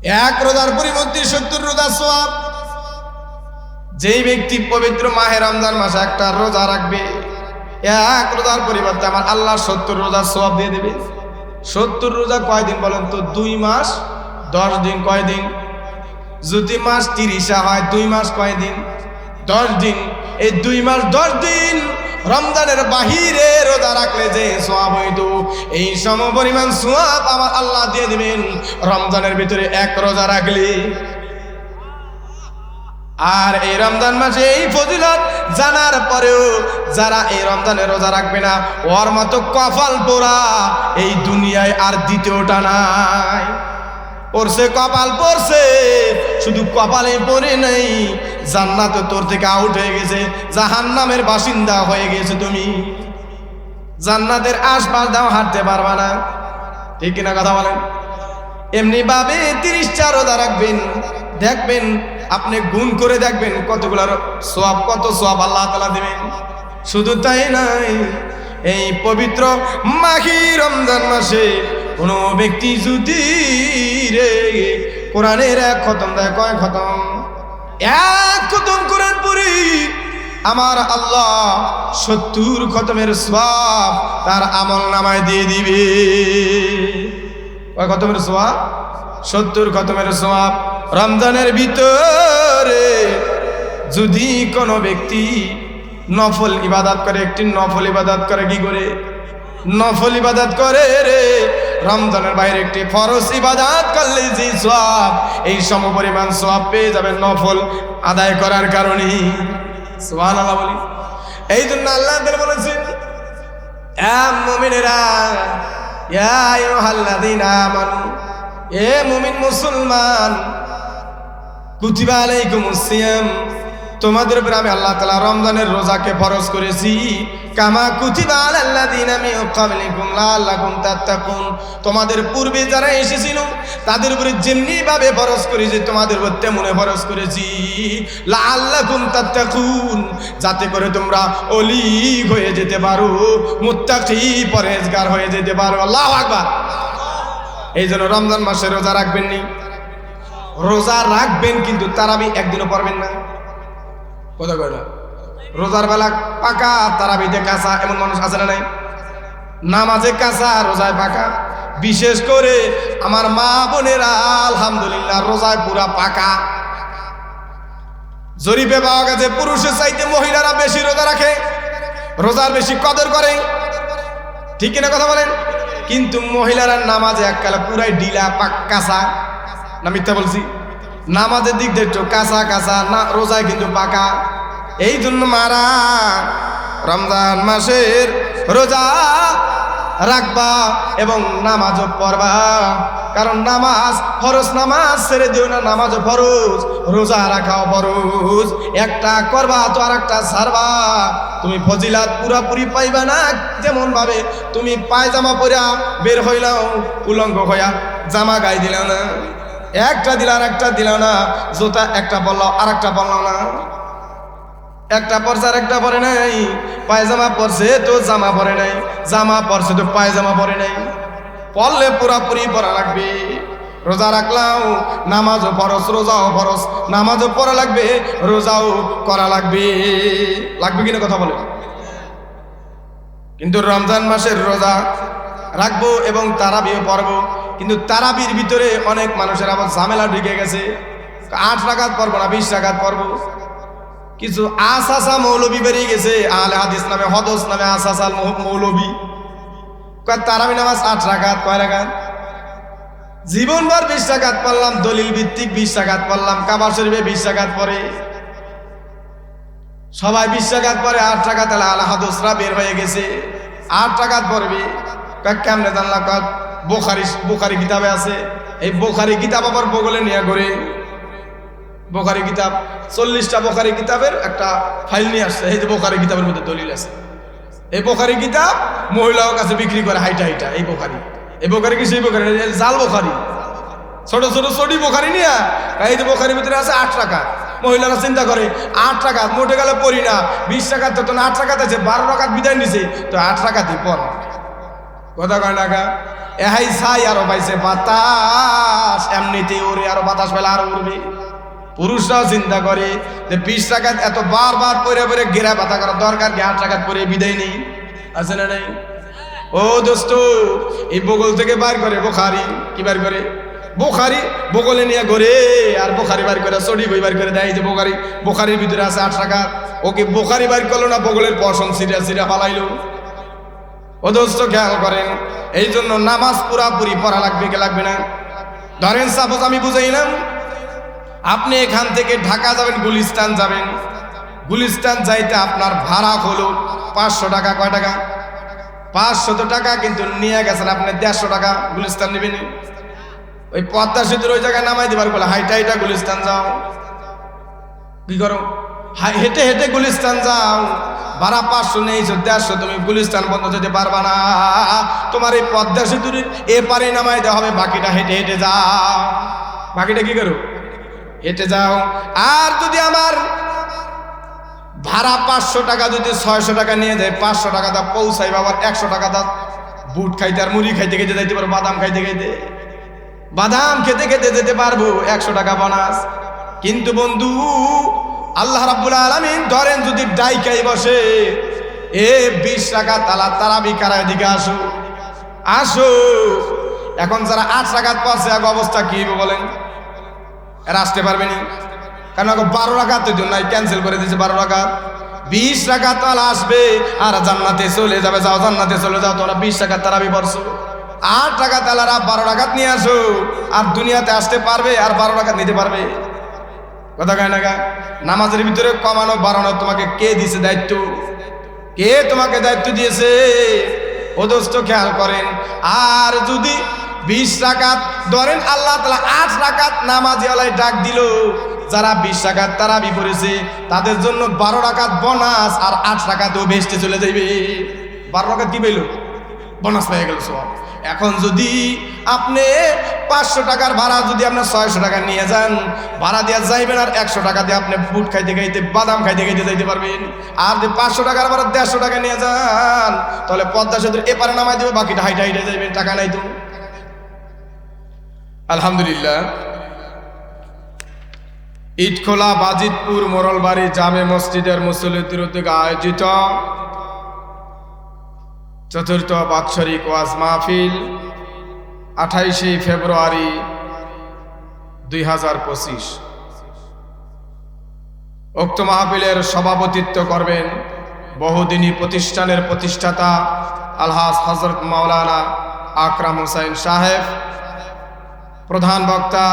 এক রোজার পরিবর্তে 70 রোজার সওয়াব। যেই ব্যক্তি পবিত্র মাহে রমজান মাসে একটা রোজা রাখবে, এক রোজার পরিবর্তে আমার আল্লাহ 70 রোজার সওয়াব দিয়ে দেবে। 70 রোজা কয়দিন বলেন তো? 2 মাস 10 দিন। কয়দিন? যদি মাস 30 হয় 2 মাস কয়দিন? 10 দিন। এই 2 মাস 10 দিন রমজানের বাহিরে রোজা রাখলে যে সওয়াব হইতো, এই সমপরিমাণ সওয়াব আমার আল্লাহ দিয়ে দিবেন রমজানের ভিতরে এক রোজা রাখলে। আর এই রমজান মাসে এই ফজিলত জানার পরেও যারা এই রমজানে রোজা রাখবে না, ওর মতো কপাল পোড়া এই দুনিয়ায় আর দ্বিতীয়টা নাই। পড়ছে কপাল পড়ছে, শুধু কপালে পড়ে নাই, জান্নাত তোর থেকে আউট হয়ে গেছে, জাহান্নামের বাসিন্দা হয়ে গেছে। তুমি জান্নাতের আশপাশ দাও হাঁটতে পারবা না, ঠিক কিনা কথা বলেন? এমনি ভাবে 30টা রোজা রাখবেন, দেখবেন আপনি গুণ করে দেখবেন কতগুলো সওয়াব, কত সওয়াব আল্লাহ তাআলা দিবেন। শুধু তাই নাই, এই পবিত্র মাহে রমজান মাসে কোনো ব্যক্তি যদি কোরআনের এক খতম দেয়, কয় খতম? এক খতম কোরআন পড়ি আমার আল্লাহ 70 খতমের সওয়াব তার আমল নামায় দিয়ে দিবে। কয় খতমের সওয়াব? 70 খতমের সওয়াব। রমজানের ভিতরে যদি কোনো ব্যক্তি নফল ইবাদত করে, একটি নফল ইবাদত করে, কি করে? নফল ইবাদত করে রে, রমজানের বাইরে একটি ফরজ ইবাদত করলে যে সওয়াব, এই সমপরিমাণ সওয়াব পেয়ে যাবেন নফল আদায় করার কারণে। সুবহানাল্লাহ বলি। এই জন্য আল্লাহ তাআলা বলেছেন, এ মুমিনেরা, ইয়া আইয়ুহাল্লাযীনা আমানু, এ মুমিন মুসলমান, কুতিবা আলাইকুমুস সিয়াম, তোমাদের উপর আমি আল্লাহ তাআলা রমজানের রোজাকে ফরজ করেছি। কামা কুতিবা আলাল্লাযীনা মিন ক্বাবলিকুম লাআল্লাকুম তাত্তাকুন, তোমাদের পূর্বে যারা এসেছিল তাদের উপরে যেমনি ভাবে ফরজ করেছি তোমাদের উপর তেমনি ফরজ করেছি। লাআল্লাকুম তাত্তাকুন, যাতে করে তোমরা ওলি হয়ে যেতে পারো, মুত্তাকি পরহেজগার হয়ে যেতে পারো। আল্লাহু আকবার। এই জন্য রমজান মাসে রোজা রাখবেন নি, রোজা রাখবেন কিন্তু তারাবি একদিনও পড়বেন না। কথা কয় না? রোজার বেলা পাকা, তারাবিতে কাঁচা, এমন মানুষ আছে না নাই? নামাজে কাঁচা, রোজায় পাকা। বিশেষ করে আমার মা বোনেরা আলহামদুলিল্লাহ রোজায় পুরা পাকা। জরিপে পাওয়া গেছে পুরুষের চাইতে মহিলারা বেশি রোজা রাখে, রোজার বেশি কদর করে, ঠিক কিনা কথা বলেন? কিন্তু মহিলারা নামাজে এককালে পুরাই ডিলা কাঁচা। না মিথ্যা বলছি? নামাজের দিক দেখছো কাঁচা কাঁচা, না রোজায় কিন্তু পাকা। এই জন্য মারা রমজান মাসের রোজা রাখবা এবং নামাজও পড়বা, কারণ নামাজ ফরজ, নামাজ ছেড়ে দিও না, নামাজও ফরজ, রোজা রাখাও ফরজ। একটা করবা তো আর একটা ছাড়বা, তুমি ফজিলাত পুরাপুরি পাইবা না। যেমন ভাবে তুমি পায়জামা পরা বের হইলাও, উলঙ্গ হইয়া জামা গায়ে দিলাও না, একটা দিলা আর একটা দিলাও না, জুতা একটা পরলাও আর একটা পরলাও না, একটা পরছে আর একটা পরে নাই, পায়জামা পরছে তো জামা পরে নাই, জামা পরছে তো পায়জামা পরে নাই। পরলে পুরাপুরি পরা লাগবে। রোজা রাখলাও, নামাজও ফরজ, রোজাও ফরজ, নামাজও পড়া লাগবে, রোজাও করা লাগবে। লাগবে কিনা কথা বলে? কিন্তু রমজান মাসের রোজা রাখবো এবং তারাবিও পড়বো, কিন্তু তারাবির ভিতরে অনেক মানুষের আবার ঝামেলা ঢুকে গেছে। 8 রাকাত পড়বো না 20 রাকাত পড়বো। কিছু আসাসা মৌলবী বেরিয়ে গেছে, আহলে হাদিস নামে, হদস নামে আসাসাল মৌলবী। তারাবি নামাজ 8 রাকাত, কয় রাকাত? জীবনভর 20 রাকাত পড়লাম, দলিল ভিত্তিক 20 রাকাত পড়লাম, কাবা শরীফে 20 রাকাত পড়ে, সবাই 20 রাকাত পরে 8 রাকাত। আহলে হাদিসরা বের হয়ে গেছে 8 রাকাত পড়বে। কেমনে জানলাম? বুখারী কিতাবে আছে। এই বুখারী কিতাব আবার বগলে নিয়ে ঘুরে, বুখারী কিতাব 40টা বুখারী কিতাবের একটা ফাইল নিয়ে আসছে, এই যে বুখারী কিতাবের মধ্যে দলিল আছে। এই বুখারী কিতাব মহিলার কাছে বিক্রি করে হাইটা হাইটা। এই বুখারী কি সেই বুখারী? জাল বুখারী, ছোট ছোট চটি বুখারী নিয়ে এই যে বুখারীর ভিতরে আছে 8 রাকাত। মহিলারা চিন্তা করে 8 রাকাত মোটে গেলে পড়ি না, 20 রাকাত তো 8 রাকাত আছে, 12 রাকাত বিদায় নিছে, তো 8 রাকাতই পড়। কথা কয় না? এহাই ছাই আরো পাইছে বাতাস, এমনিতে ওরে আরো বাতাস পেলে আরো উড়বে। পুরুষরাও চিন্তা করে যে 20 রাকাত এত বারবার পরে পরে গেরা বাতা করার দরকার কি? 8 রাকাত পরে বিদায় নেই, আছে না নাই? ও দোস্ত, এই বগল থেকে বার করে বুখারী, কি বার করে? বুখারী বগলে নিয়ে ঘরে, আর বুখারী বার করে সড়ি বই বার করে দেয় যে বুখারীর ভিতরে আছে 8 রাকাত। ওকে বুখারী বার করলো না, বগলের পশম সিরা সিরা ফালাইলো। ও দোস্ত খেয়াল করেন, এই জন্য নামাজ পুরাপুরি পড়া লাগবে কি লাগবে না? ধরেন সাপোজ আমি বুঝাইলাম, আপনি এখান থেকে ঢাকা যাবেন, গুলিস্তান যাবেন। গুলিস্তান যাইতে আপনার ভাড়া হলো 500 টাকা। কয় টাকা? 500 টাকা। কিন্তু নিয়ে গেছেন আপনি 150 টাকা। গুলিস্তান নেবেন? ওই পদ্মা সেতুর ওই জায়গায় নামাই দিবার বলে হাইটা হাইটা গুলিস্তান যাও। কি করো? হেঁটে হেঁটে গুলিস্তান যাও। ভাড়া 500 নেইছো, 150, তুমি গুলিস্তান বন্ধ যেতে পারবা না। তোমার এই পদ্মা সেতুর এপারে নামাই দেওয়া হবে, বাকিটা হেঁটে হেঁটে যাও। বাকিটা কি করো? হেঁটে যাও। আর যদি আমার ভাড়া 500 টাকা যদি 600 টাকা নিয়ে যায়, 500 টাকা দা পৌঁছাই, আবার 100 টাকা দা বুট খাইতে আর মুড়ি খাইতে খাইতে যাইতে পারবো, বাদাম খাইতে খাইতে, বাদাম খেতে খেতে যেতে পারবো, 100 টাকা বোনাস। কিন্তু বন্ধু, আল্লাহ রাব্বুল আলামিন ধরেন যদি ডাইকাই বসে, 20 টাকা তারাবি কারায় দিকে আসো আসো। এখন যারা 8 রাকাত পড়ছে আগে অবস্থা কি হবে বলেন? এরা আসতে পারবে না, কারণ 12 রাকাতের জন্য ক্যান্সেল করে দিয়েছে। 12 রাকাত, 20 রাকাত তালা আসবে আর জান্নাতে চলে যাবে। যাও জান্নাতে চলে যাও, তোমরা 20 রাকাত তারাবি পড়ছো। 8 রাকাত তালারা 12 রাকাত নিয়ে আসো, আর দুনিয়াতে আসতে পারবে আর 12 রাকাত নিতে পারবে? কথা কয় না গা? নামাজের ভিতরে কমানো বাড়ানো তোমাকে কে দিয়েছে দায়িত্ব? কে তোমাকে দায়িত্ব দিয়েছে? ও দোস্ত খেয়াল করেন, আর যদি 20 রাকাত ধরেন, আল্লাহ তাআলা 8 রাকাত নামাজি আলায় ডাক দিল, যারা 20 রাকাত তারাবি পড়েছে তাদের জন্য 12 রাকাত বোনাস, আর 8 রাকাতও বেহেশতে চলে যাবে। 12 রাকাত কি পেল? বোনাস পেয়ে গেল সব। এখন যদি আপনি 500 টাকার ভাড়া যদি আপনি 600 টাকা নিয়ে যান, ভাড়া দিয়ে যাইবেন, আর 100 টাকা দিয়ে আপনি বুট খাইতে খাইতে বাদাম খাইতে খাইতে যাইতে পারবেন। আর যদি 500 টাকার ভাড়া 150 টাকা নিয়ে যান, তাহলে পদ্মা সেতুর এপারে নামাই দেবে, বাকিটা হাইটা হাইটা যাইবেন, টাকা নাই তো। আলহামদুলিল্লাহ, ইটখোলা বাজিতপুর মোরলবাড়ি জামে মসজিদের মুসল্লিদের উদ্যোগে আয়োজিত 4th বাৎসরিক ওয়াজ মাহফিল 28 ফেব্রুয়ারি 2025। উক্ত মাহফিলের সভাপতিত্ব করবেন বহুদিনী প্রতিষ্ঠানের প্রতিষ্ঠাতা আলহাজ হযরত মাওলানা আকরাম হোসাইন সাহেব। প্রধান বক্তা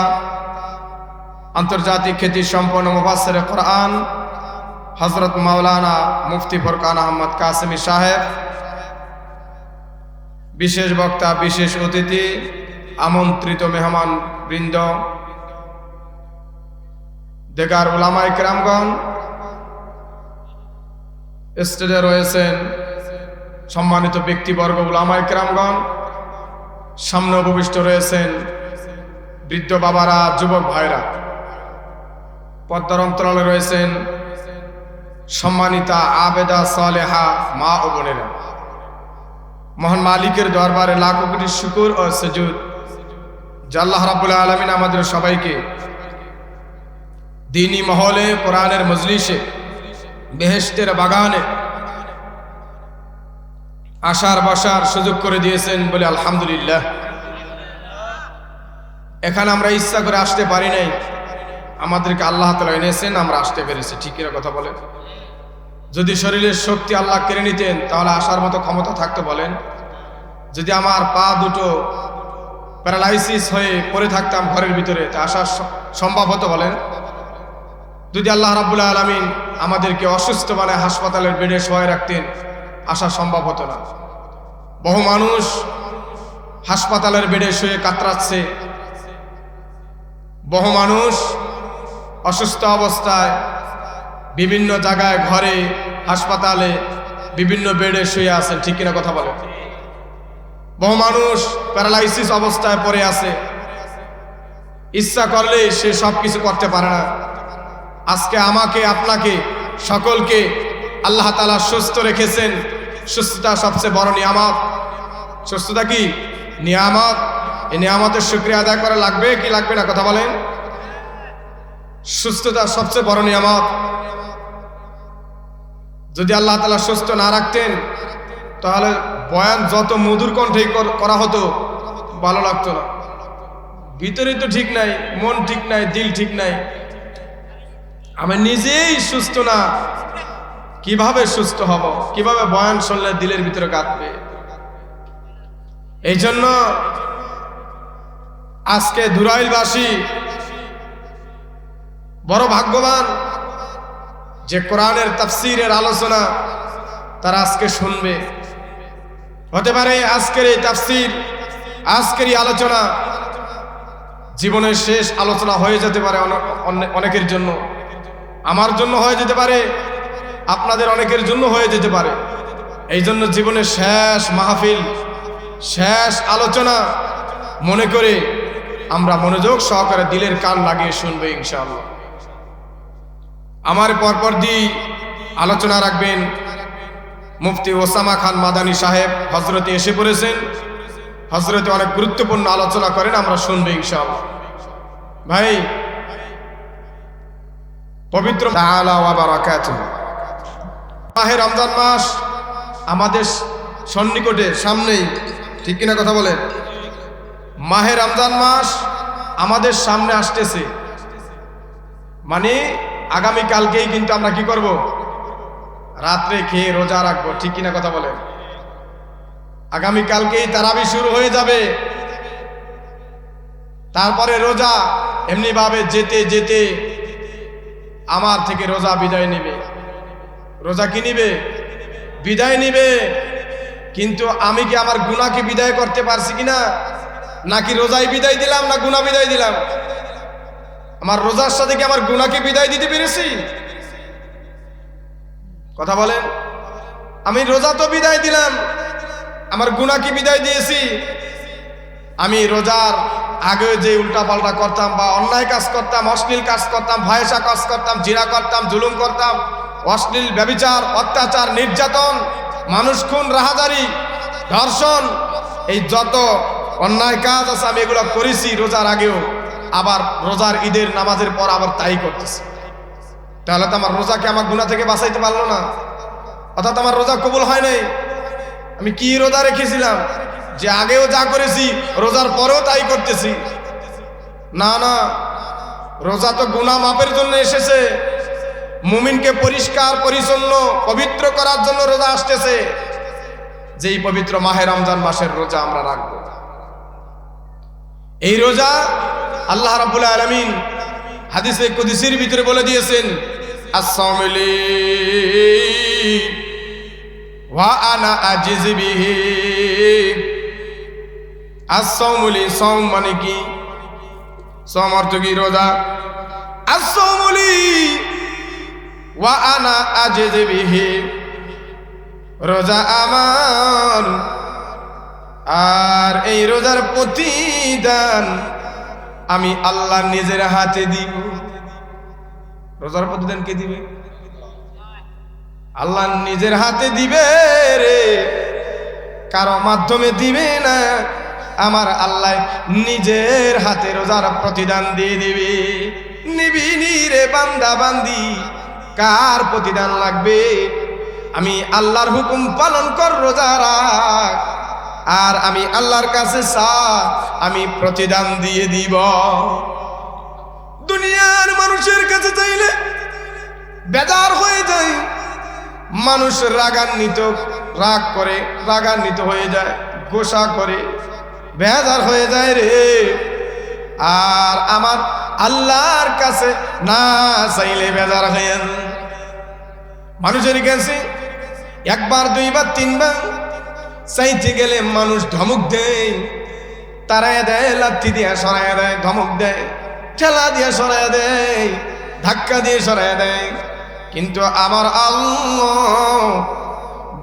আন্তর্জাতিক খ্যাতি সম্পন্ন মুফাসসিরে কোরআন হযরত মাওলানা মুফতি ফরকান আহমদ কাসেমি সাহেব। বিশেষ বক্তা, বিশেষ অতিথি, আমন্ত্রিত মেহমান বৃন্দ, দেগার উলামায়ে কেরামগণ, স্টেজে রয়েছেন সম্মানিত ব্যক্তিবর্গ, উলামায়ে কেরামগণ, সামনে উপবিষ্ট রয়েছেন বৃদ্ধ বাবারা, যুবক ভাইরা, পর্দার অন্তরালে রয়েছেন সম্মানিতা আবেদা সালেহা মা ও বোনেরা। মহান মালিকের দরবারে লাখো কোটি শুকর ও সুজুদ যে আল্লাহ রাব্বুল আলামিন আমাদের সবাইকে দ্বীনি মহলে, কোরআনের মজলিসে, বেহেশতের বাগানে আসার বসার সুযোগ করে দিয়েছেন বলে আলহামদুলিল্লাহ। এখানে আমরা ইচ্ছা করে আসতে পারি নাই, আমাদেরকে আল্লাহ তাআলা এনেছেন, আমরা আসতে পেরেছি। ঠিক এর কথা বলেন? যদি শরীরের শক্তি আল্লাহ কেড়ে নিতেন তাহলে আসার মতো ক্ষমতা থাকতো বলেন? যদি আমার পা দুটো প্যারালাইসিস হয়ে পড়ে থাকতাম ঘরের ভিতরে, তা আসা সম্ভব হতো বলেন? যদি আল্লাহ রাব্বুল আলামিন আমাদেরকে অসুস্থ বানায় হাসপাতালের বেডে শোয়ায় রাখতেন, আসা সম্ভব হতো না। বহু মানুষ হাসপাতালের বেডে শুয়ে কাতরাচ্ছে, বহু মানুষ অসুস্থ অবস্থায় বিভিন্ন জায়গায়, ঘরে, হাসপাতালে, বিভিন্ন বেডে শুয়ে আছেন। ঠিক কিনা কথা বলেন? বহু মানুষ প্যারালাইসিস অবস্থায় পড়ে আছে, ইচ্ছা করলে সে সব কিছু করতে পারে না। আজকে আমাকে, আপনাকে, সকলকে আল্লাহ তাআলা সুস্থ রেখেছেন। সুস্থতা সবচেয়ে বড় নিয়ামত। সুস্থতা কি? নিয়ামত, এই নিয়ামতের শুকরিয়া আদায় করা লাগবে কি লাগবে না? কথা বলেন। সুস্থতা সবচেয়ে বড় নিয়ামত। যদি আল্লাহ তাআলা সুস্থ না রাখতেন তাহলে বয়ান যত মধুর কণ্ঠেই করা হতো ভালো লাগতো না। ভিতরে তো ঠিক নাই, মন ঠিক নাই, দিল ঠিক নাই, আমি নিজেই সুস্থ না, কিভাবে সুস্থ হব? কিভাবে বয়ান শুনলে দিলের ভিতরে কাঁদবে? এই জন্য আজকে দুরাইলবাসী বড় ভাগ্যবান যে কোরআনের তাফসীরের আলোচনা তারা আজকে শুনবে। হতে পারে আজকের এই তাফসীর, আজকের এই আলোচনা জীবনের শেষ আলোচনা হয়ে যেতে পারে অনেকের জন্য। আমার জন্য হয়ে যেতে পারে, আপনাদের অনেকের জন্য হয়ে যেতে পারে। এই জন্য জীবনের শেষ মাহফিল, শেষ আলোচনা মনে করে আমরা মনোযোগ সহকারে দিলের কান লাগিয়ে শুনবো ইনশাআল্লাহ। আমার পরপর দিয়ে আলোচনা রাখবেন মুফতি ওসামা খান মাদানী সাহেব। হজরতে এসে পড়েছেন, হজরতে অনেক গুরুত্বপূর্ণ আলোচনা করেন, আমরা শুনবো ইনশাআল্লাহ। ভাই, পবিত্র তাআলা ওয়া বারাকাতুহু মাহে রমজান মাস আমাদের সন্নিকটে, সামনেই, ঠিক কিনা কথা বলেন? মাহে রমজান মাস আমাদের সামনে আসতেছে, মানে আগামী কালকেই কিন্তু আমরা কি করব? রাত্রে খেয়ে রোজা রাখবো, ঠিক কিনা কথা বলেন? আগামী কালকেই তারাবি শুরু হয়ে যাবে, তারপরে রোজা এমনি ভাবে যেতে যেতে আমার থেকে রোজা বিদায় নেবে। রোজা কি নিবে? বিদায় নিবে। কিন্তু আমি কি আমার গুনাহকে বিদায় করতে পারছি কিনা? নাকি রোজাই বিদায় দিলাম, না গুনাহ বিদায় দিলাম? আমার রোজার সাথে কি আমার গুনাহকে বিদায় দিতে পেরেছি? কথা বলেন। আমি রোজা তো বিদায় দিলাম, আমার গুনাহ কি বিদায় দিয়েছি? আমি রোজার আগে যে উল্টাপাল্টা করতাম বা অন্যায় কাজ করতাম, অশ্লীল কাজ করতাম, ফাহিশা কাজ করতাম, জিনা করতাম, জুলুম করতাম, অশ্লীল ব্যভিচার, অত্যাচার, নির্যাতন, মানুষ খুন, রাহাজারি, ধর্ষণ, এই যত অন্যায় কাজ আছে আমি এগুলো করেছি রোজার আগেও, আবার রোজার ঈদের নামাজের পর আবার তাই করতেছি। তাহলে তো আমার রোজাকে আমার গুনাহ থেকে বাঁচাইতে পারলো না, অর্থাৎ আমার রোজা কবুল হয় নাই। আমি কি রোজা রেখেছিলাম যে আগেও যা করেছি রোজার পরেও তাই করতেছি? না না, রোজা তো গুনাহ মাপের জন্য এসেছে, মুমিনকে পরিষ্কার পরিচ্ছন্ন পবিত্র করার জন্য রোজা আসতেছে। যেই পবিত্র মাহে রমজান মাসের রোজা আমরা রাখবো, এই রোজা আল্লাহ রাব্বুল আলামিন হাদিসে কুদসির ভিতরে বলে দিয়েছেন, as-sawmu li ওয়া আনা আজিযু বিহি। as-sawmu li, সওম মানে কি? সওম অর্থ কি? রোজা। as-sawmu li ওয়া আনা আজিযু বিহি, রোজা আমার আর এই রোজার প্রতিদান আমি আল্লাহ নিজের হাতে দিব। রোজার প্রতিদান কে দিবে? আল্লাহ নিজের হাতে দিবে রে, কারো মাধ্যমে দিবে না, আমার আল্লাহ নিজের হাতে রোজার প্রতিদান দিয়ে দিবে। নিবি নি রে বান্দা বান্দি, কার প্রতিদান লাগবে? আমি আল্লাহর হুকুম পালন কর, রোজা রাখ, আর আমি আল্লাহর কাছে চা, আমি প্রতিদান দিয়ে দিব। দুনিয়ার মানুষের কাছে চাইলে বেজার হয়ে যায়, মানুষ রাগান্বিত, রাগ করে, রাগান্বিত হয়ে যায়, গোসা করে, বেজার হয়ে যায় রে। আর আমার আল্লাহর কাছে না চাইলে বেজার হয়ে যায়। মানুষের কাছে একবার, দুইবার, তিনবার চাইতে গেলে মানুষ ধমক দেয়, তারায় দেয়, লাথি দিয়ে সরাইয়া দেয়, ধমক দেয়, ঠেলা দিয়ে সরাইয়া দেয়, ধাক্কা দিয়ে সরাইয়া দেয়। কিন্তু আমার আল্লাহ,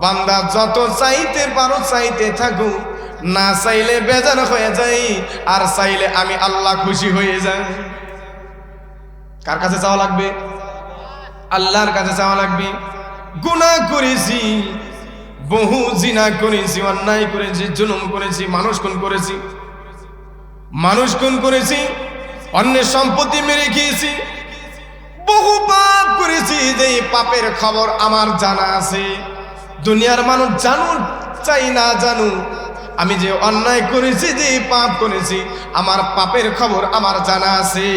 বান্দা যত চাইতে পারো চাইতে থাকো, না চাইলে বেজার হয়ে যাই, আর চাইলে আমি আল্লাহ খুশি হয়ে যাই। কার কাছে চাওয়া লাগবে? আল্লাহর কাছে চাওয়া লাগবে। গুনাহ করেছি, বহু জিনা করেছি, অন্যায় করেছি, জুলুম করেছি, মানুষ খুন করেছি, অন্যের সম্পত্তি মেরে খেয়েছি, বহু পাপ করেছি। যে পাপের খবর আমার জানা আছে। দুনিয়ার মানুষ জানুক চাই না জানুক, আমি যে অন্যায় করেছি, যে পাপ করেছি, আমার পাপের খবর আমার জানা আছে।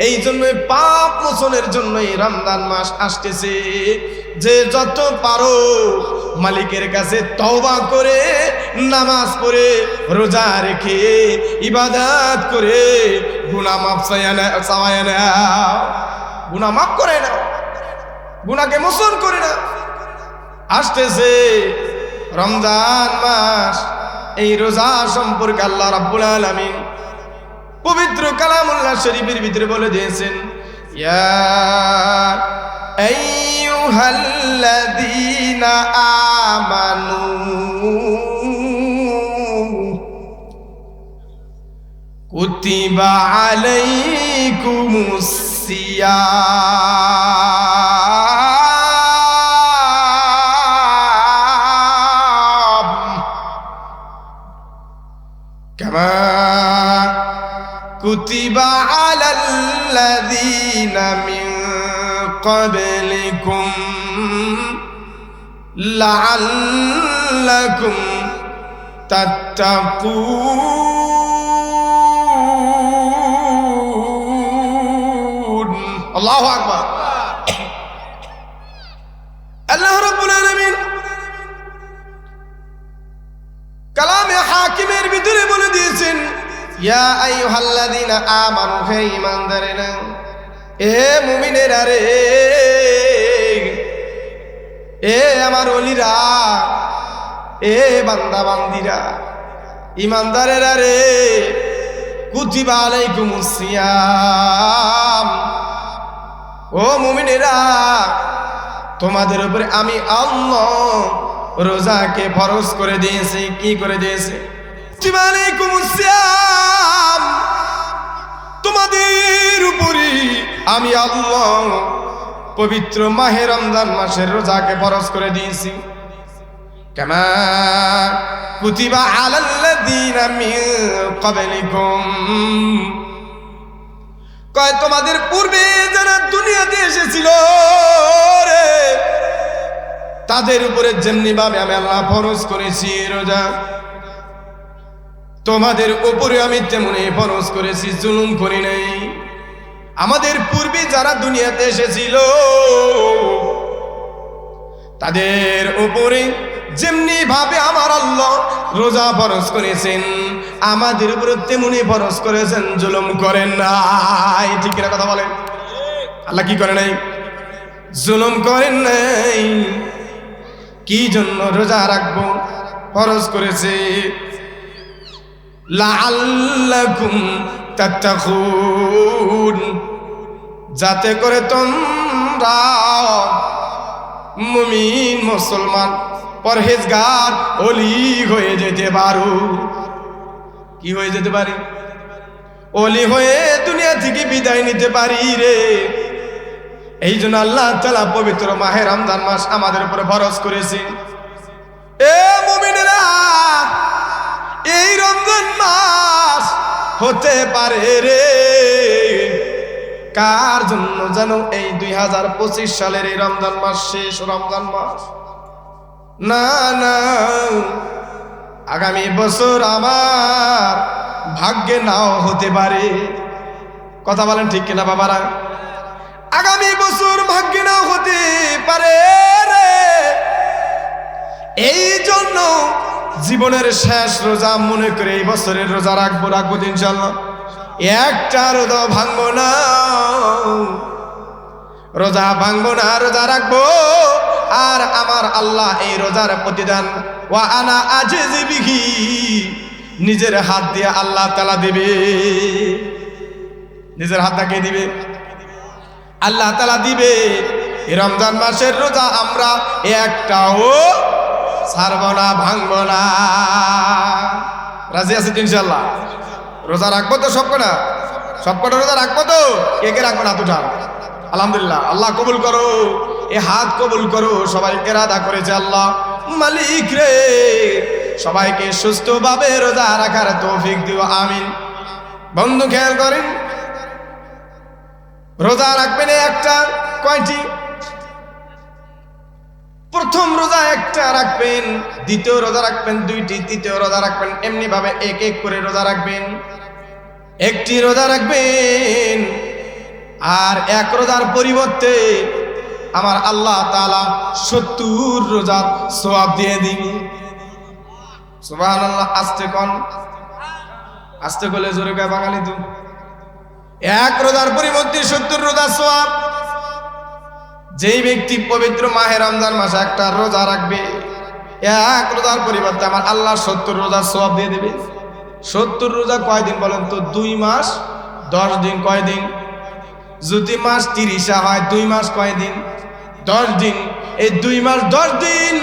এই জন্য পাপ মোচনের জন্য রমজান মাস আসতেছে। যে যত পারো মালিকের কাছে তওবা করে, নামাজ পড়ে, রোজা রেখে, ইবাদত করে গুনাহ মাফ চাওয়ায় নাও, গুনাহ মাফ করে নাও, গুনাহকে মোচন করে নাও। আসতেছে রমজান মাস। এই রোজা সম্পর্কে আল্লাহ রাব্বুল আলামিন পবিত্র কালামুল্লাহ শরীফের ভিতরে বলে দিয়েছেন, ইয়া আইয়ুহাল্লাযীনা আমানু কুতিবা আলাইকুমুস সিয়াম কামা কুতিবা আলাল্লাযীনা মিন ক্বাবলিকুম লাআল্লাকুম তাত্তাকুন। আল্লাহু আকবার। আল্লাহ রাব্বুল আলামিন কালামে হাকিমের ভিতরে বলে দিয়েছেন, ইয়া আইয়ুহাল্লাযীনা আমানু, হে ঈমানদারেরা, এ মুমিনেরা রে, এ আমার ওলিরা, এ বান্দা বান্দিরা, ঈমানদারেরা রে, কুতিবা আলাইকুমুস সিয়াম, ও মুমিনেরা, তোমাদের উপরে আমি আল্লাহ রোজাকে ফরজ করে দিয়েছি। কি করে দিয়েছে? কুতিবা আলাইকুমুস সিয়াম, তোমাদের উপরে আমি আল্লাহ পবিত্র মাহে রমজান মাসের রোজাকে ফরজ করে দিয়েছি। কামা কুতিবা আলাল্লাযীনা মিন ক্বাবলিকুম, কয় তোমাদের পূর্বে যারা দুনিয়াতে এসেছিল রে, তাদের উপরে যেমনি ভাবে আমি আল্লাহ ফরজ করেছি রোজা, তোমাদের উপরে আমি তেমনি ফরজ করেছি, জুলুম করি নাই। আমাদের পূর্বে যারা দুনিয়াতে এসেছিল তাদের উপরে যেমনি ভাবে আমার আল্লাহ রোজা ফরজ করেছেন, আমাদের উপরে তেমনি ফরজ করেছেন, জুলুম করেন নাই। ঠিক না কথা বলেন? আল্লাহ কি করে নাই? জুলুম করেন নাই। কি জন্য রোজা রাখবো ফরজ করেছে? লাআল্লাকুম তাত্তাকুন, যাতে করে তোমরা মুমিন মুসলমান পরহেজগার ওলি হয়ে যেতে পারো। কি হয়ে যেতে পারি? ওলি হয়ে দুনিয়া থেকে বিদায় নিতে পারি রে। এই জন্য আল্লাহ তাআলা পবিত্র মাহে রমজান মাস আমাদের উপরে ফরজ করেছে। এ মুমিনেরা, এই রমজান মাস হতে পারে রে কার জন্য জানো? এই 2025 সালের এই রমজান মাস শেষ রমজান মাস না, না, আগামী বছর আমার ভাগ্যে নাও হতে পারে। কথা বলেন ঠিক কিনা বাবারা? আগামী বছর ভাগ্যে নাও হতে পারে রে। এই জন্য জীবনের শেষ রোজা মনে করে এই বছরের রোজা রাখবো ইনশাআল্লাহ। একটা রোজা ভাঙবো না, রোজা ভাঙবো না, রোজা রাখবো। আর আমার আল্লাহ এই রোজার প্রতিদান ওয়া আনা আজিজি বিহি, নিজের হাত দিয়ে আল্লাহ তাআলা দিবে। নিজের হাত দিয়ে কে দিবে? আল্লাহ তাআলা দিবে। এই রমজান মাসের রোজা আমরা একটাও ছাড়বো না, ভাঙবো না। রাজি আছি ইনশাআল্লাহ? রোজা রাখবো তো সবকটা? সবকটা রোজা রাখবো তো? কে কে রাখবো না? হাত উঠান। আলহামদুলিল্লাহ। আল্লাহ কবুল করো, এ হাত কবুল করো। সবাই ইরাদা করেছে আল্লাহ মালিক রে সবাইকে সুস্থভাবে রোজা রাখার তৌফিক দিও, আমিন। বন্ধু খেয়াল করেন, রোজা রাখবেন একটা, কয়টি? প্রথম রোজা একটা রাখবেন, দ্বিতীয় রোজা রাখবেন দুইটি, তৃতীয় রোজা রাখবেন এমনি ভাবে এক এক করে রোজা রাখবেন। একটি রোজা রাখবেন আর এক রোজার পরিবর্তে আমার আল্লাহ তাআলা 70 রোজার সওয়াব দিয়ে দিবে। সুবহানাল্লাহ। আস্তে কোন, আস্তে বলে জোরে গায় বাঙালি তো। এক রোজার পরিবর্তে 70 রোজার সওয়াব। যেই ব্যক্তি পবিত্র মাহে রমজান মাসে একটা রোজা রাখবে, এক রোজার পরিবর্তে আমার আল্লাহ 70 রোজার সওয়াব দিয়ে দেবে। 70 রোজা কয়দিন বলেন তো? 2 মাস 10 দিন। কয়দিন? যদি মাস 30 হয় 2 মাস কয়দিন? 10 দিন। এই 2 মাস 10 দিন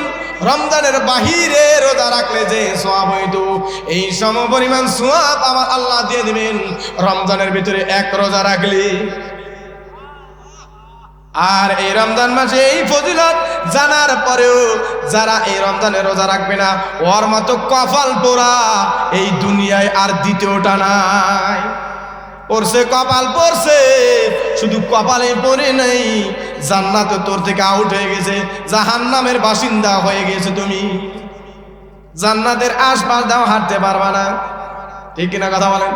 রমজানের বাহিরে রোজা রাখলে যে সওয়াব হইতো, এই সমপরিমাণ সওয়াব আমার আল্লাহ দিয়ে দিবেন রমজানের ভিতরে এক রোজা রাখলে। আর এই রমজান মাসে এই ফজিলত জানার পরেও যারা এই রমজানে রোজা রাখবে না, ওর মতো কপাল পোড়া এই দুনিয়ায় আর দ্বিতীয়টা নাই। পড়ছে কপাল পড়ছে, শুধু কপালে পড়ে নাই, জান্নাতে তোর থেকে আউট হয়ে গেছে, জাহান্নামের বাসিন্দা হয়ে গেছে। তুমি জান্নাতের আশপাশ দাও হাঁটতে পারবা না, ঠিক কিনা কথা বলেন?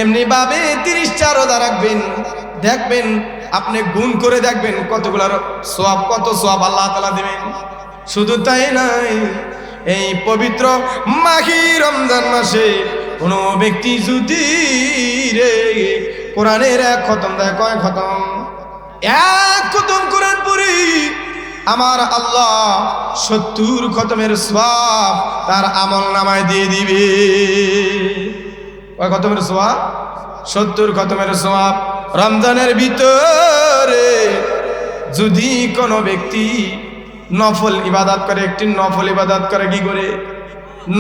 এমনি ভাবে 30টা রোজা রাখবেন, দেখবেন আপনি গুণ করে দেখবেন কতগুলার সওয়াব, কত সওয়াব আল্লাহ তাআলা দিবেন। শুধু তাই নাই, এই পবিত্র মাহে রমজান মাসে কোনো ব্যক্তি যদি রে কোরআনের এক খতম দেয়, কয় খতম? এক খতম কোরআন পড়ি আমার আল্লাহ 70 খতমের সওয়াব তার আমল নামায় দিয়ে দিবে। কয় খতমের সওয়াব? 70 খতমের সওয়াব। রমজানের ভিতরে যদি কোনো ব্যক্তি নফল ইবাদত করে, একটি নফল ইবাদত করে, কি করে?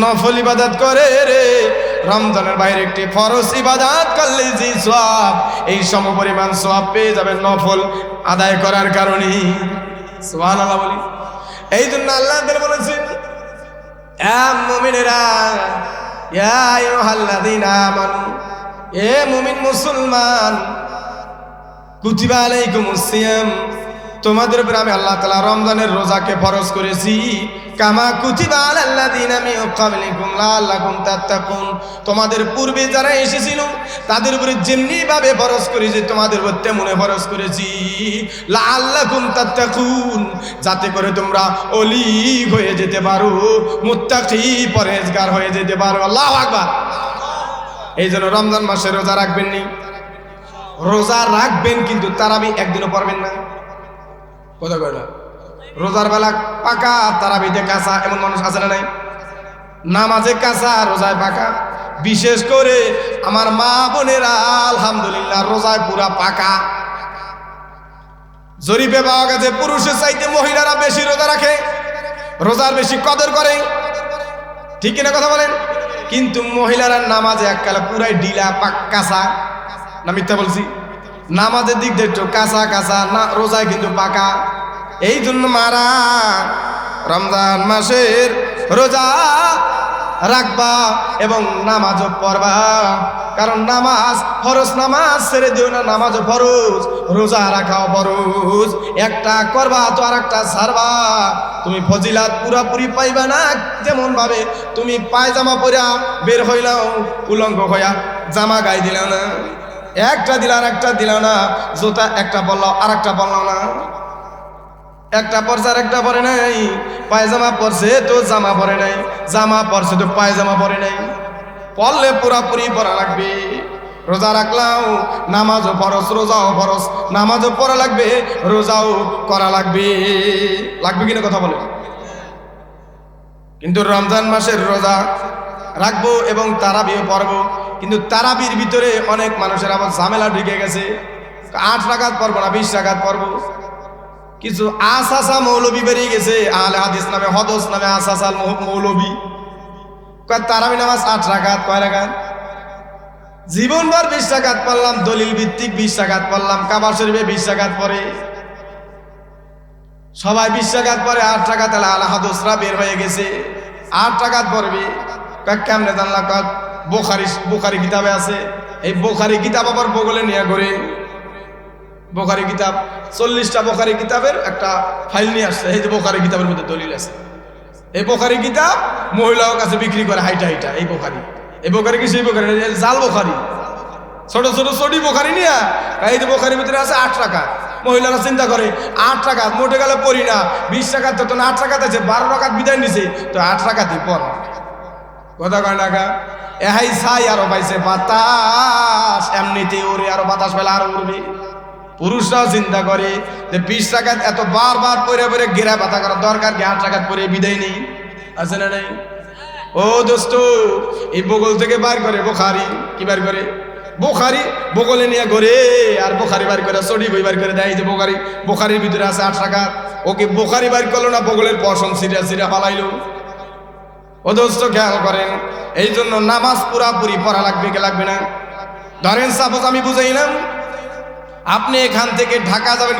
নফল ইবাদত করে রে, রমজানের বাইরে একটি ফরজ ইবাদত করলে যে সওয়াব, এই সমপরিমাণ সওয়াব পেয়ে যাবে নফল আদায় করার কারণে। সুবহানাল্লাহ বলি। এই জন্য আল্লাহ তাআলা বলেছেন, এ মুমিনেরা, ইয়া আইয়ুহাল্লাযীনা আমানু, এ মুমিন মুসলমান, কুতিবা আলাইকুমুস সিয়াম, তোমাদের উপর আমি আল্লাহ তাআলা রমজানের রোজাকে ফরজ করেছি। কামা কুতিবা আলাল্লাযীনা মিন ক্বাবলিকুম লাআল্লাকুম তাত্তাকুন, তোমাদের পূর্বে যারা এসেছিল তাদের উপরে যেমনি ভাবে ফরজ করেছি তোমাদের উপর তেমনি ফরজ করেছি। লাআল্লাকুম তাত্তাকুন, যাতে করে তোমরা ওলি হয়ে যেতে পারো, মুত্তাকি পরহেজগার হয়ে যেতে পারো। আল্লাহু আকবার। এই জন্য রমজান মাসে রোজা রাখবেন নি, রোজা রাখবেন কিন্তু তারাবি একদিনও পড়বেন না। কথা কয় না? রোজার বেলা পাকা, তারাবিতে কাঁচা, এমন মানুষ আছে না নাই? নামাজে কাঁচা, রোজায় পাকা। বিশেষ করে আমার মা বোনেরা আলহামদুলিল্লাহ রোজায় পুরা পাকা। জরিপে পাওয়া গেছে পুরুষের চাইতে মহিলারা বেশি রোজা রাখে, রোজার বেশি কদর করে, ঠিক কিনা কথা বলেন? কিন্তু মহিলারা নামাজে এককালে পুরাই ঢিলা কাঁচা। না মিথ্যা বলছি? নামাজের দিক দিয়ে একটু কাঁচা কাঁচা, না রোজায় কিন্তু পাকা। এই জন্য মারা রমজান মাসের রোজা রাখবা এবং নামাজও পড়বা, কারণ নামাজ ফরজ, নামাজ ছেড়ে দিও না, নামাজও ফরজ, রোজা রাখাও ফরজ। একটা করবা তো আর একটা ছাড়বা, তুমি ফজিলাত পুরাপুরি পাইবা না। যেমন ভাবে তুমি পায়জামা পরা বের হইলাও, উলঙ্গ হইয়া জামা গায়ে দিলা না, একটা দিলা আর একটা দিলা না, জুতা একটা পরলাও আর একটা পরলাও না, একটা পরছে আর একটা পরে নাই, পায়জামা পরছে তো জামা পরে নাই, জামা পরছে তো পায়জামা পরে নাই। পরলে পুরাপুরি পরা লাগবে। রোজা রাখলাও, নামাজও ফরজ, রোজাও ফরজ, নামাজও পড়া লাগবে, রোজাও করা লাগবে। লাগবে কিনা কথা বলে? কিন্তু রমজান মাসের রোজা রাখবো এবং তারাবিও পড়বো, কিন্তু তারাবির ভিতরে অনেক মানুষের আবার ঝামেলা ঢুকে গেছে। 8 রাকাত পড়বো না 20 রাকাত পড়বো। কিছু আসাসা মৌলবী বেরিয়ে গেছে, আহলে হাদিস নামে, হদস নামে আসাসাল মৌলবী। তারাবি নামাজ 8 রাকাত, কয় রাকাত? জীবনভর 20 রাকাত পড়লাম, দলিল ভিত্তিক 20 রাকাত পড়লাম, কাবা শরীফে 20 রাকাত পড়ে। সবাই 20 রাকাত পরে 8 রাকাত আলা হাদসরা বের হয়ে গেছে 8 রাকাত পড়বে কেমনে জানলা বুখারী কিতাবে আছে এই বুখারী কিতাব আবার বগলে নিয়ে ঘুরে বুখারী কিতাব 40টা বুখারী কিতাবের একটা ফাইল নিয়ে আসছে এই যে বুখারী কিতাবের মধ্যে দলিল আছে এই বুখারী কিতাব মহিলার কাছে বিক্রি করে হাইটা এই বুখারী কি সেই বুখারী জাল বুখারী ছোট ছড়ি বুখারী নিয়ে এই যে বুখারীর ভিতরে আছে 8 রাকাত মহিলারা চিন্তা করে 8 রাকাত মোটে গেলে পড়ি না 20 রাকাত তো 8 রাকাত আছে 12 রাকাত বিদায় নিছে তো 8 রাকাতই পড় কথা কয় না এহাই ছাই আরো পাইছে বাতাস এমনিতে ওরে আরো বাতাস পেলে আরো উড়বে পুরুষরাও চিন্তা করে যে 20 রাকাত এত বারবার পরে গেরা বাতা করার দরকার কি 8 রাকাত পরে বিদায় নেই আছে না নাই ও দোস্ত এই বগল থেকে বার করে বুখারী কি বার করে বুখারী বগলে নিয়ে ঘরে আর বুখারী বার করে চড়ি বই বার করে দেয় যে বুখারীর ভিতরে আছে 8 রাকাত ওকে বুখারী বার করলো না বগলের পশম সিরা ফালাইলো ও দোস্ত খেয়াল করেন এই জন্য নামাজ পুরাপুরি পড়া লাগবে কি লাগবে না ধরেন সাপোজ আমি বুঝাইলাম আপনি এখান থেকে ঢাকা যাবেন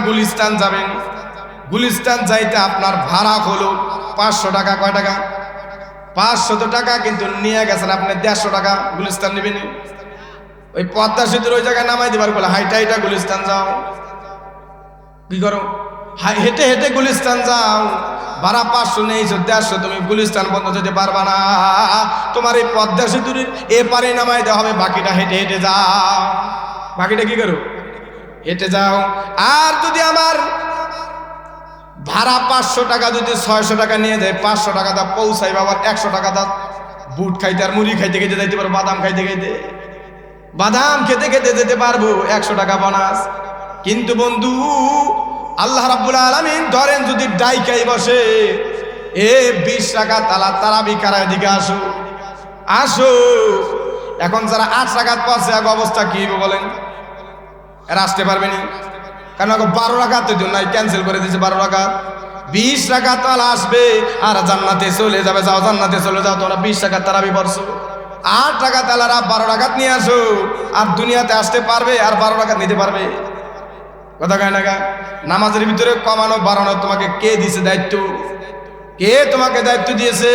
গুলিস্তান যাইতে আপনার ভাড়া হলো 500 টাকা কয় টাকা 500 টাকা কিন্তু নিয়ে গেছেন আপনি 150 টাকা গুলিস্তান নেবেন ওই পদ্মা সেতুর ওই জায়গায় নামাই দিবার বলে হাইটা গুলিস্তান যাও কি করো হেঁটে গুলিস্তান যাও ভাড়া 500 নেই 150 তুমি গুলিস্তান পর্যন্ত যেতে পারবা না তোমার এই পদ্মা সেতুর এপারে নামাই দেওয়া হবে বাকিটা হেঁটে যাও বাকিটা কি করো হেঁটে যাও আর যদি আমার ভাড়া 500 টাকা যদি 600 টাকা নিয়ে যায় 500 টাকা দা পৌঁছাইবা আবার 100 টাকা দা বুট খাইতে আর মুড়ি খাইতে যাইতে পারবো বাদাম খেতে যেতে পারবো 100 টাকা বোনাস কিন্তু বন্ধু আল্লাহ রাব্বুল আলামিন ধরেন যদি ডাইকাই বসে 20 টাকা তারাবি কারায় দিকে আসো এখন যারা 8 রাকাত পড়ছে এক অবস্থা কি হবে বলেন এরা আসতে পারবে না কারণ 12 রাকাতের জন্য ক্যান্সেল করে দিয়েছে 12 রাকাত 20 রাকাত আসবে আর জান্নাতে চলে যাবে যাও জান্নাতে চলে যাও তোমরা 20 রাকাত তারাবি পড়ছো 8 রাকাত আলারা 12 রাকাত নিয়ে আসো আর দুনিয়াতে আসতে পারবে আর 12 রাকাত নিতে পারবে কথা কয় না নামাজের ভিতরে কমানো বাড়ানো তোমাকে কে দিয়েছে দায়িত্ব কে তোমাকে দায়িত্ব দিয়েছে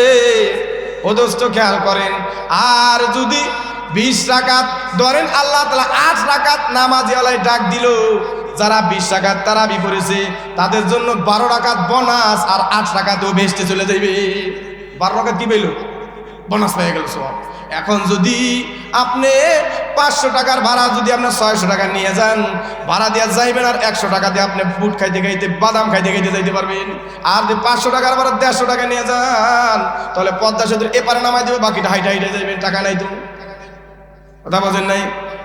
ও দোস্ত খেয়াল করেন আর যদি 20 রাকাত ধরেন আল্লাহ তাআলা 8 রাকাত নামাজি আলাই ডাক দিল যারা 20 রাকাত তারাবি পড়েছে তাদের জন্য 12 রাকাত বোনাস আর 8 রাকাতও বেহেশতে চলে যাবে 12 রাকাত কি পেল বোনাস পেয়ে গেল সব এখন যদি আপনি 500 টাকার ভাড়া যদি আপনি 600 টাকা নিয়ে যান ভাড়া দিয়ে যাইবেন আর 100 টাকা দিয়ে আপনি বুট খাইতে বাদাম খাইতে যাইতে পারবেন আর যদি 500 টাকার ভাড়া 150 টাকা নিয়ে যান তাহলে পদ্মা সেতুর এপারে নামাই দেবে বাকিটা হাইটা যাইবেন টাকা নাই তো কথা বোঝেন নাই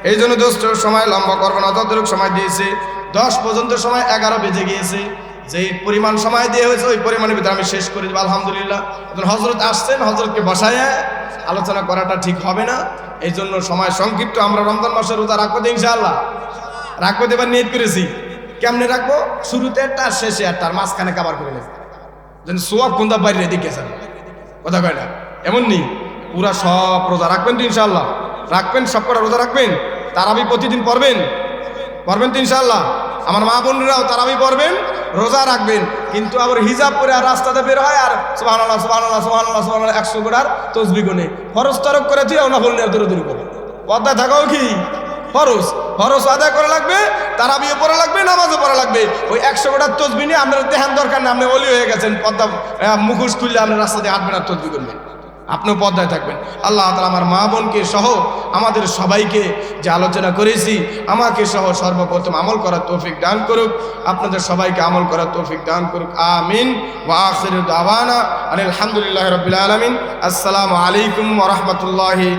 এই জন্য দোস্ত সময় লম্বা করবো না যতটুকু সময় দিয়েছে 10 পর্যন্ত সময় 11 বেজে গিয়েছে যেই পরিমাণ সময় দিয়ে হয়েছে ওই পরিমাণের ভিতরে আমি শেষ করে দেবো আলহামদুলিল্লাহ হযরত আসছেন হযরতকে বসায় আলোচনা করাটা ঠিক হবে না এই জন্য সময় সংক্ষিপ্ত আমরা রমজান মাসের রোজা রাখবো ইনশাআল্লাহ রাখবো এবার নিয়ত করেছি কেমনে রাখবো শুরুতে একটা শেষে একটা মাঝখানে কভার করে নেব যেন সোয়াব কোনটা বাইরে দিকে যান কথা কয় না এমন নেই পুরা সব রোজা রাখবেন তো ইনশাআল্লাহ রাখবেন সব কটা রোজা রাখবেন তারাবি প্রতিদিন পড়বেন তো ইনশাআল্লাহ আমার মা বোনরাও তারাবি পড়বেন রোজা রাখবেন কিন্তু আবার হিজাব পরে আর রাস্তাতে বের হয় আর সুবহানাল্লাহ 100 গোড়ার তাসবিহ গুনে ফরজ তরক করে তুই না বললে দূরে করে পর্দা থাকাও কি ফরজ আদায় করা লাগবে তারাবিও পড়া লাগবে নামাজও পড়া লাগবে ওই 100 গোড়ার তাসবিহ নিয়ে আপনার দেখান দরকার না আপনি ওলি হয়ে গেছেন পর্দা মুখোশ খুললে আপনি রাস্তাতে হাঁটবেন আর তাসবিহ করবেন আপনিও পর্দায় থাকবেন আল্লাহ তাআলা আমার মা বোনকে সহ আমাদের সবাইকে যে আলোচনা করেছি আমাকে সহ সর্বপ্রথম আমল করার তৌফিক দান করুক আপনাদের সবাইকে আমল করার তৌফিক দান করুক আমিন ওয়া আখিরু দাওয়ানা আলহামদুলিল্লাহি রাব্বিল আলামিন আসসালামু আলাইকুম ওয়া রাহমাতুল্লাহি